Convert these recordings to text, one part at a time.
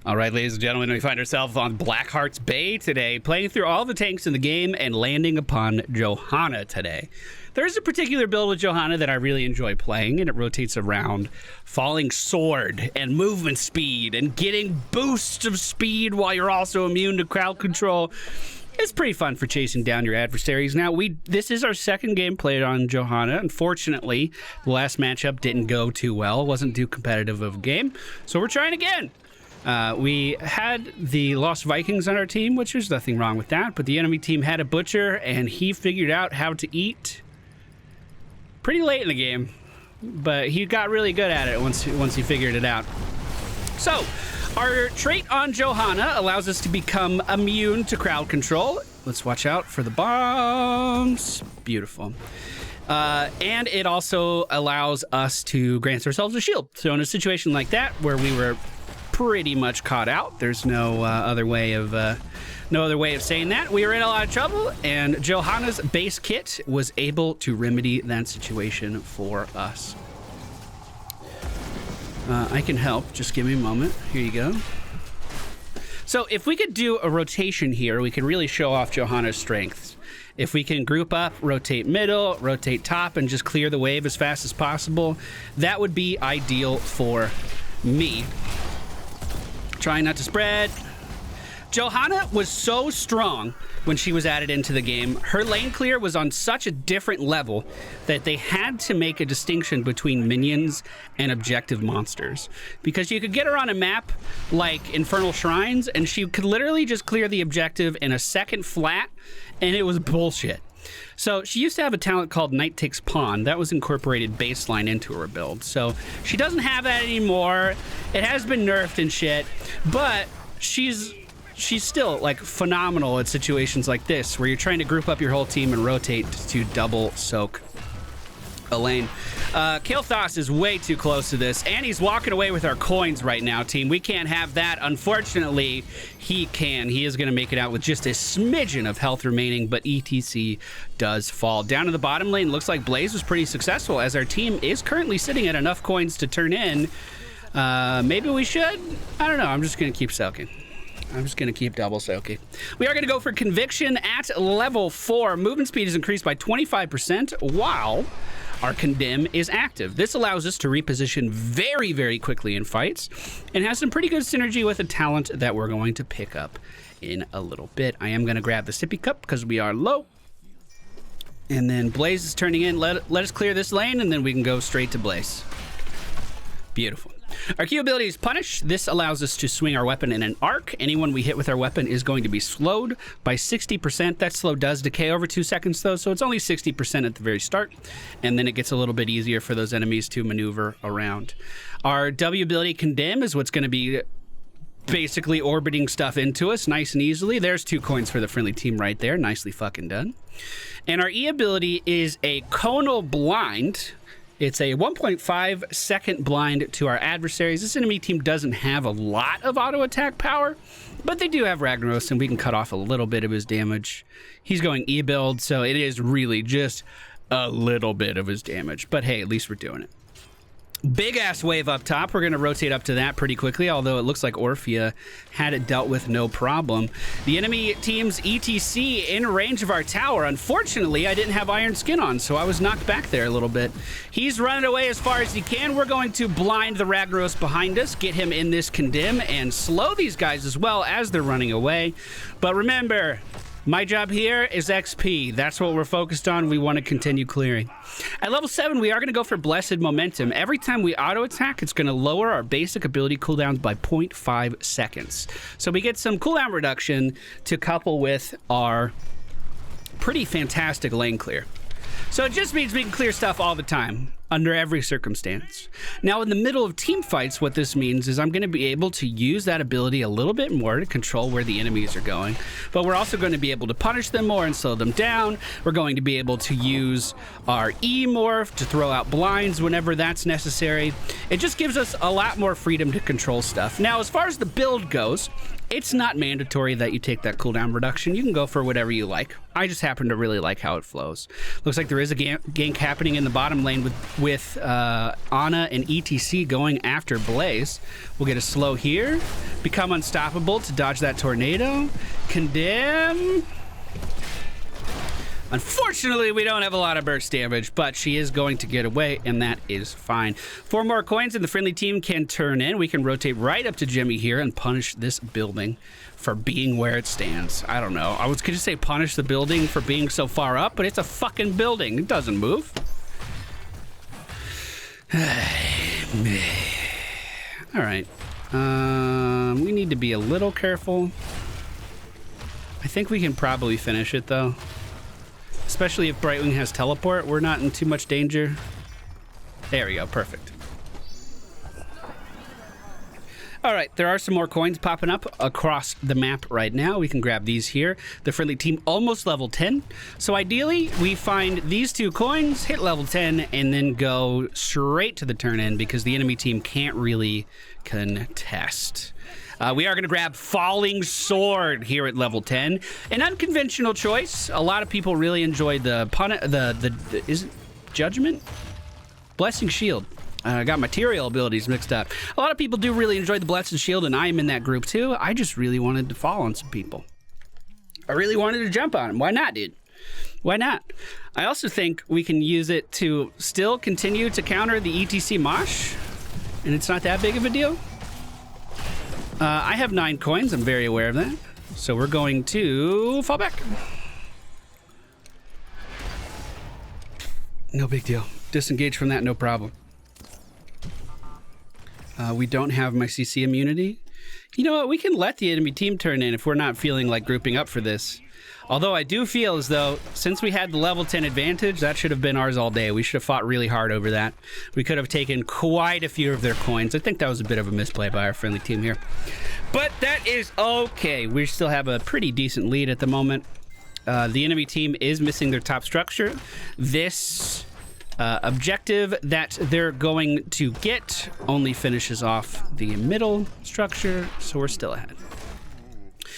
All right, ladies and gentlemen, we find ourselves on Blackheart's Bay today, playing through all the tanks in the game and landing upon Johanna today. There's a particular build with Johanna that I really enjoy playing, and it rotates around falling sword and movement speed and getting boosts of speed while you're also immune to crowd control. It's pretty fun for chasing down your adversaries. Now, this is our second game played on Johanna. Unfortunately, the last matchup didn't go too well. It wasn't too competitive of a game, so we're trying again. We had the Lost Vikings on our team, which there's nothing wrong with that, but the enemy team had a butcher, and he figured out how to eat pretty late in the game, but he got really good at it once he figured it out. So, our trait on Johanna allows us to become immune to crowd control. Let's watch out for the bombs. Beautiful. And it also allows us to grant ourselves a shield. So in a situation like that, where we were pretty much caught out, there's no other way of saying that, we were in a lot of trouble, and Johanna's base kit was able to remedy that situation for us. I can help. Just give me a moment. Here you go. So if we could do a rotation here, we could really show off Johanna's strengths. If we can group up, rotate middle, rotate top, and just clear the wave as fast as possible, that would be ideal for me. Trying not to spread. Johanna was so strong when she was added into the game. Her lane clear was on such a different level that they had to make a distinction between minions and objective monsters. Because you could get her on a map like Infernal Shrines, and she could literally just clear the objective in a second flat, and it was bullshit. So she used to have a talent called Knight Takes Pawn. That was incorporated baseline into her build. So she doesn't have that anymore. It has been nerfed and shit, but she's still like phenomenal at situations like this where you're trying to group up your whole team and rotate to double soak a lane. Kilthos is way too close to this, and he's walking away with our coins right now, team. We can't have that. Unfortunately, he can. He is going to make it out with just a smidgen of health remaining, but ETC does fall. Down to the bottom lane, looks like Blaze was pretty successful, as our team is currently sitting at enough coins to turn in. Maybe we should? I don't know. I'm just going to keep soaking. I'm just going to keep double soaking. We are going to go for Conviction at level 4. Movement speed is increased by 25% while our Condemn is active. This allows us to reposition very, very quickly in fights and has some pretty good synergy with a talent that we're going to pick up in a little bit. I am going to grab the sippy cup because we are low. And then Blaze is turning in. Let us clear this lane, and then we can go straight to Blaze. Beautiful. Our Q ability is Punish. This allows us to swing our weapon in an arc. Anyone we hit with our weapon is going to be slowed by 60%. That slow does decay over 2 seconds, though, so it's only 60% at the very start, and then it gets a little bit easier for those enemies to maneuver around. Our W ability, Condemn, is what's going to be basically orbiting stuff into us nice and easily. There's 2 coins for the friendly team right there. Nicely fucking done. And our E ability is a Conal Blind. It's a 1.5 second blind to our adversaries. This enemy team doesn't have a lot of auto attack power, but they do have Ragnaros, and we can cut off a little bit of his damage. He's going E build, so it is really just a little bit of his damage. But hey, at least we're doing it. Big ass wave up top. We're going to rotate up to that pretty quickly, although it looks like Orphea had it dealt with no problem. The enemy team's ETC in range of our tower. Unfortunately, I didn't have Iron Skin on, so I was knocked back there a little bit. He's running away as far as he can. We're going to blind the Ragnaros behind us, get him in this Condemn, and slow these guys as well as they're running away. But remember, my job here is XP. That's what we're focused on. We want to continue clearing. At level 7, we are going to go for Blessed Momentum. Every time we auto-attack, it's going to lower our basic ability cooldowns by 0.5 seconds. So we get some cooldown reduction to couple with our pretty fantastic lane clear. So it just means we can clear stuff all the time, under every circumstance. Now, in the middle of team fights, what this means is I'm going to be able to use that ability a little bit more to control where the enemies are going, but we're also going to be able to punish them more and slow them down. We're going to be able to use our E-morph to throw out blinds whenever that's necessary. It just gives us a lot more freedom to control stuff. Now, as far as the build goes, it's not mandatory that you take that cooldown reduction. You can go for whatever you like. I just happen to really like how it flows. Looks like there is a gank happening in the bottom lane with with Anna and ETC going after Blaze. We'll get a slow here. Become unstoppable to dodge that tornado. Condemn. Unfortunately, we don't have a lot of burst damage, but she is going to get away, and that is fine. 4 more coins, and the friendly team can turn in. We can rotate right up to Jimmy here and punish this building for being where it stands. I don't know. I was going to say punish the building for being so far up, but it's a fucking building. It doesn't move. All right. We need to be a little careful. I think we can probably finish it, though. Especially if Brightwing has teleport, we're not in too much danger. There we go, perfect. All right, there are some more coins popping up across the map right now. We can grab these here. The friendly team almost level 10. So ideally, we find these 2 coins, hit level 10, and then go straight to the turn-in because the enemy team can't really contest. We are going to grab Falling Sword here at level 10. An unconventional choice. A lot of people really enjoyed the is it Judgment? Blessing Shield. I got material abilities mixed up. A lot of people do really enjoy the Blessing Shield, and I am in that group too. I just really wanted to fall on some people. I really wanted to jump on them. Why not, dude? Why not? I also think we can use it to still continue to counter the ETC Mosh, and it's not that big of a deal. I have 9 coins. I'm very aware of that. So we're going to fall back. No big deal. Disengage from that, no problem. We don't have my CC immunity. You know what? We can let the enemy team turn in if we're not feeling like grouping up for this. Although I do feel as though, since we had the level 10 advantage, that should have been ours all day. We should have fought really hard over that. We could have taken quite a few of their coins. I think that was a bit of a misplay by our friendly team here. But that is okay. We still have a pretty decent lead at the moment. The enemy team is missing their top structure. This objective that they're going to get only finishes off the middle structure, so we're still ahead.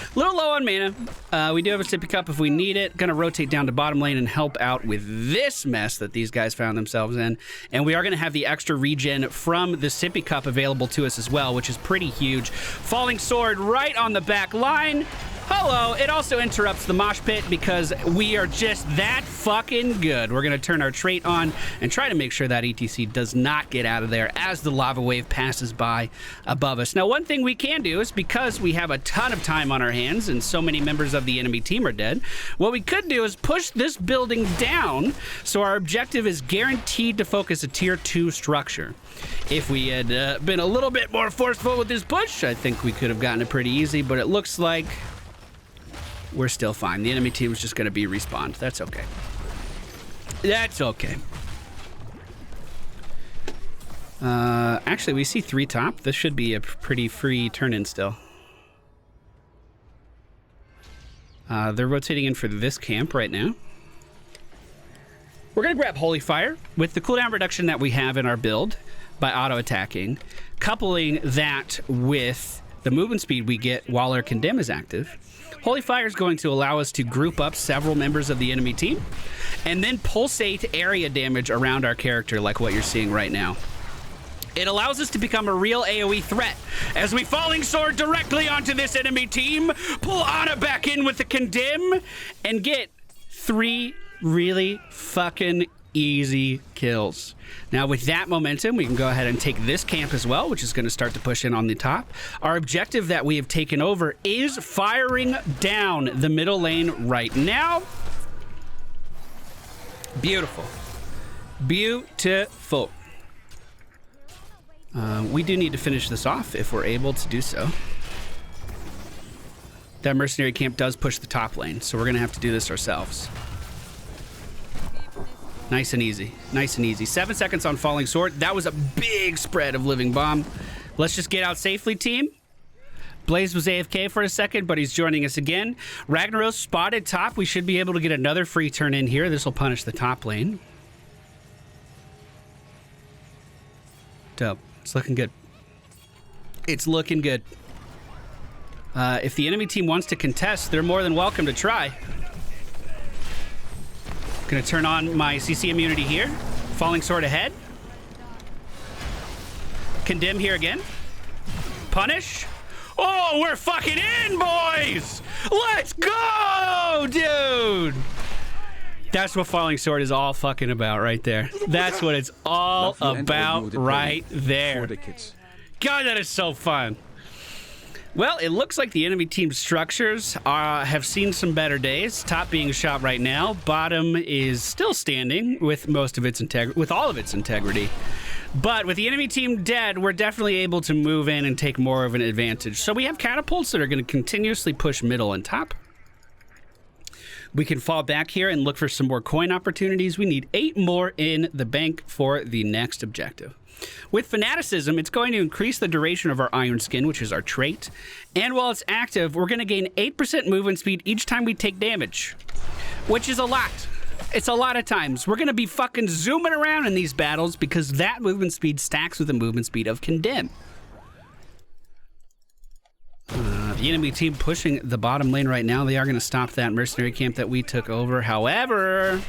A little low on mana. We do have a sippy cup if we need it. Gonna rotate down to bottom lane and help out with this mess that these guys found themselves in. And we are gonna have the extra regen from the sippy cup available to us as well, which is pretty huge. Falling Sword right on the back line. Hello, it also interrupts the mosh pit because we are just that fucking good. We're gonna turn our trait on and try to make sure that ETC does not get out of there as the lava wave passes by above us. Now, one thing we can do is, because we have a ton of time on our hands and so many members of the enemy team are dead, what we could do is push this building down so our objective is guaranteed to focus a tier 2 structure. If we had been a little bit more forceful with this push, I think we could have gotten it pretty easy, but it looks like we're still fine. The enemy team is just going to be respawned. That's okay. That's okay. Actually, we see 3 top. This should be a pretty free turn-in still. They're rotating in for this camp right now. We're going to grab Holy Fire with the cooldown reduction that we have in our build by auto-attacking, coupling that with the movement speed we get while our Condemn is active. Holy Fire is going to allow us to group up several members of the enemy team and then pulsate area damage around our character like what you're seeing right now. It allows us to become a real AoE threat as we Falling Sword directly onto this enemy team, pull Anna back in with the Condemn, and get 3 really fucking easy kills. Now, with that momentum, we can go ahead and take this camp as well, which is going to start to push in on the top. Our objective that we have taken over is firing down the middle lane right now. Beautiful. Beautiful. We do need to finish this off if we're able to do so. That mercenary camp does push the top lane, so we're going to have to do this ourselves. Nice and easy. Nice and easy. 7 seconds on Falling Sword. That was a big spread of Living Bomb. Let's just get out safely, team. Blaze was AFK for a second, but he's joining us again. Ragnaros spotted top. We should be able to get another free turn in here. This will punish the top lane. Dope. It's looking good. It's looking good. If the enemy team wants to contest, they're more than welcome to try. Gonna turn on my CC immunity here. Falling Sword ahead. Condemn here again. Punish. Oh, we're fucking in, boys! Let's go, dude! That's what Falling Sword is all fucking about right there. That's what it's all about right there. God, that is so fun. Well, it looks like the enemy team structures have seen some better days. Top being shot right now. Bottom is still standing with most of its with all of its integrity. But with the enemy team dead, we're definitely able to move in and take more of an advantage. So we have catapults that are going to continuously push middle and top. We can fall back here and look for some more coin opportunities. We need 8 more in the bank for the next objective. With fanaticism, it's going to increase the duration of our iron skin, which is our trait. And while it's active, we're going to gain 8% movement speed each time we take damage, which is a lot. It's a lot of times. We're going to be fucking zooming around in these battles because that movement speed stacks with the movement speed of Condemn. The enemy team pushing the bottom lane right now. They are going to stop that mercenary camp that we took over. However,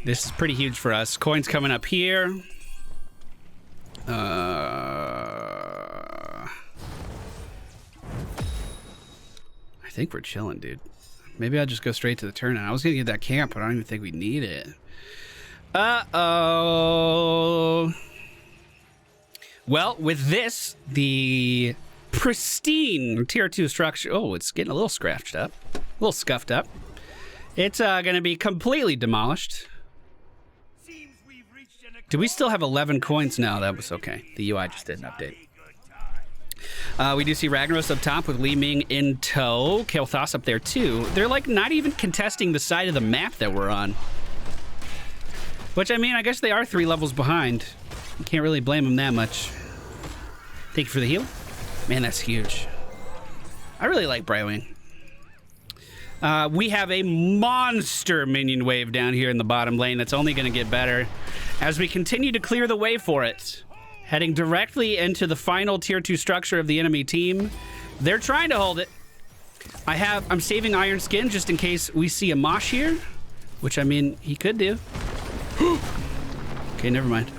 this is pretty huge for us. Coins coming up here. I think we're chilling, dude. Maybe I'll just go straight to the turn. I was going to get that camp, but I don't even think we need it. Uh-oh. Well, with this, the pristine tier 2 structure. Oh, it's getting a little scratched up. A little scuffed up. It's going to be completely demolished. Do we still have 11 coins now? That was okay. The UI just didn't update. We do see Ragnaros up top with Li Ming in tow. Kael'thas up there too. They're like not even contesting the side of the map that we're on. Which, I mean, I guess they are 3 levels behind. You can't really blame them that much. Thank you for the heal. Man, that's huge. I really like Brightwing. We have a monster minion wave down here in the bottom lane that's only going to get better as we continue to clear the way for it. Heading directly into the final tier 2 structure of the enemy team. They're trying to hold it. I'm saving Iron Skin just in case we see a Mosh here, which, I mean, he could do. Okay, never mind.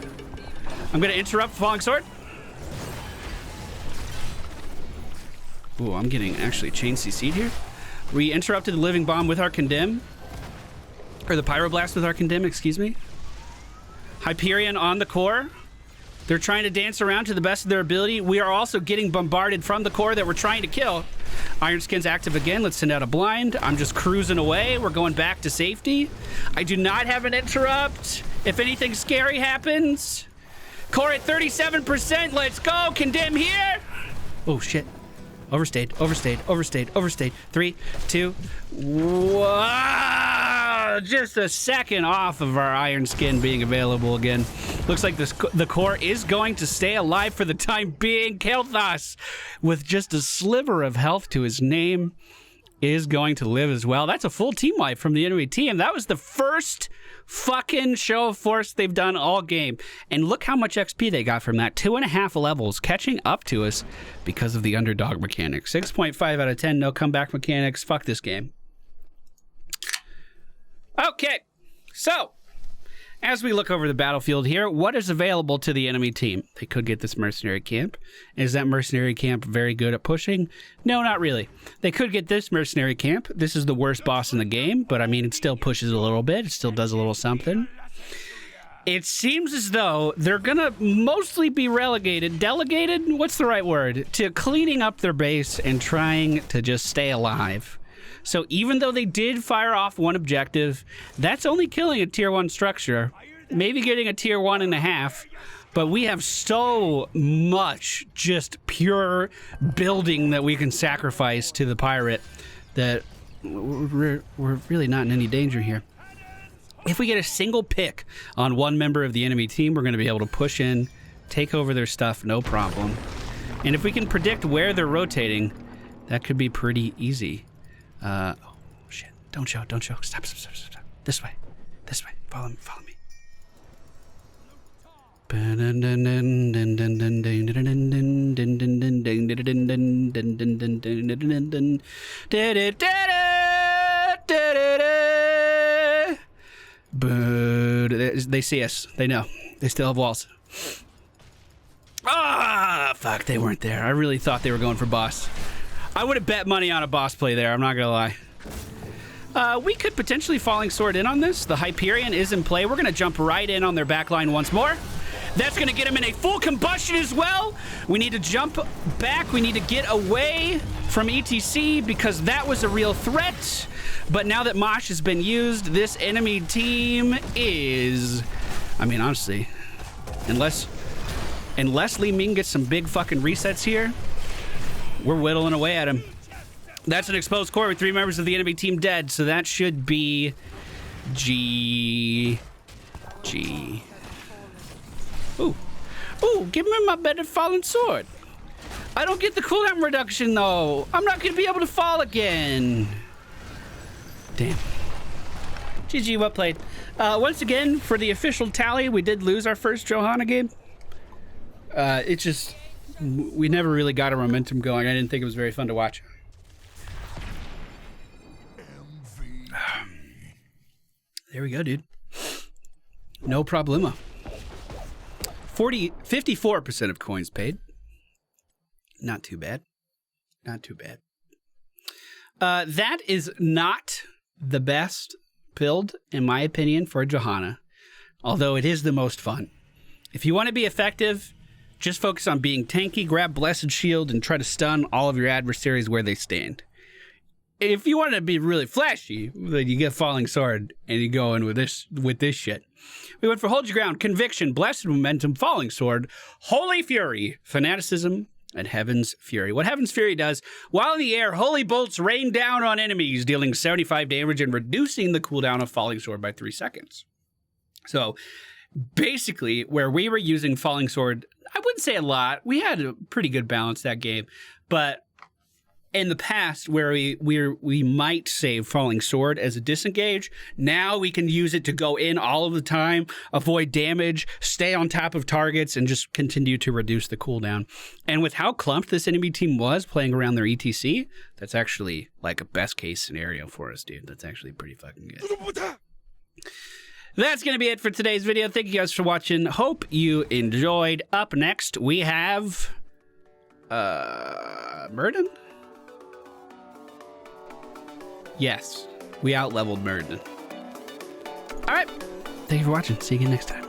I'm going to interrupt Falling Sword. Ooh, I'm getting actually chain CC'd here. We interrupted the Living Bomb with our Condemn. Or the Pyroblast with our Condemn, excuse me. Hyperion on the core. They're trying to dance around to the best of their ability. We are also getting bombarded from the core that we're trying to kill. Iron Skin's active again. Let's send out a blind. I'm just cruising away. We're going back to safety. I do not have an interrupt. If anything scary happens. Core at 37%. Let's go. Condemn here. Oh, shit. Overstayed. 3, 2, 1. Just a second off of our Iron Skin being available again. Looks like the core is going to stay alive for the time being. Kael'thas, with just a sliver of health to his name, is going to live as well. That's a full team wipe from the enemy team. That was the first fucking show of force they've done all game. And look how much XP they got from that. 2.5 levels catching up to us because of the underdog mechanics. 6.5 out of 10, no comeback mechanics. Fuck this game. Okay, so as we look over the battlefield here, what is available to the enemy team? They could get this mercenary camp. Is that mercenary camp very good at pushing? No, not really. They could get this mercenary camp. This is the worst boss in the game, but I mean, it still pushes a little bit. It still does a little something. It seems as though they're gonna mostly be delegated, what's the right word? To cleaning up their base and trying to just stay alive. So even though they did fire off one objective, that's only killing a tier 1 structure, maybe getting a tier 1.5, but we have so much just pure building that we can sacrifice to the pirate that we're really not in any danger here. If we get a single pick on one member of the enemy team, we're going to be able to push in, take over their stuff, no problem. And if we can predict where they're rotating, that could be pretty easy. Oh, shit. Don't show. Stop. This way. Follow me. They see us. They know. They still have walls. Ah! fuck, they weren't there. I really thought they were going for boss. I would have bet money on a boss play there, I'm not gonna lie. We could potentially Falling Sword in on this. The Hyperion is in play. We're gonna jump right in on their backline once more. That's gonna get him in a full combustion as well. We need to jump back. We need to get away from ETC because that was a real threat. But now that Mosh has been used, this enemy team is... I mean, honestly, unless Li Ming gets some big fucking resets here, we're whittling away at him. That's an exposed core with 3 members of the enemy team dead, so that should be G. Ooh, give me my better Falling Sword. I don't get the cooldown reduction though. I'm not gonna be able to fall again. Damn. GG, well played. Once again, for the official tally, we did lose our first Johanna game. It just, we never really got our momentum going. I didn't think it was very fun to watch. There we go, dude. No problema. 54% of coins paid. Not too bad. Not too bad. That is not the best build, in my opinion, for Johanna, although it is the most fun. If you want to be effective, just focus on being tanky, grab Blessed Shield, and try to stun all of your adversaries where they stand. If you want to be really flashy, then you get Falling Sword and you go in with this shit. We went for Hold Your Ground, Conviction, Blessed Momentum, Falling Sword, Holy Fury, Fanaticism, and Heaven's Fury. What Heaven's Fury does, while in the air, holy bolts rain down on enemies, dealing 75 damage and reducing the cooldown of Falling Sword by 3 seconds. So basically, where we were using Falling Sword, I wouldn't say a lot. We had a pretty good balance that game, but in the past, where we might save Falling Sword as a disengage, now we can use it to go in all of the time, avoid damage, stay on top of targets, and just continue to reduce the cooldown. And with how clumped this enemy team was playing around their ETC, that's actually like a best case scenario for us, dude. That's actually pretty fucking good. That's going to be it for today's video. Thank you guys for watching. Hope you enjoyed. Up next, we have Murden? Yes, we out-leveled Murden. All right, thank you for watching. See you again next time.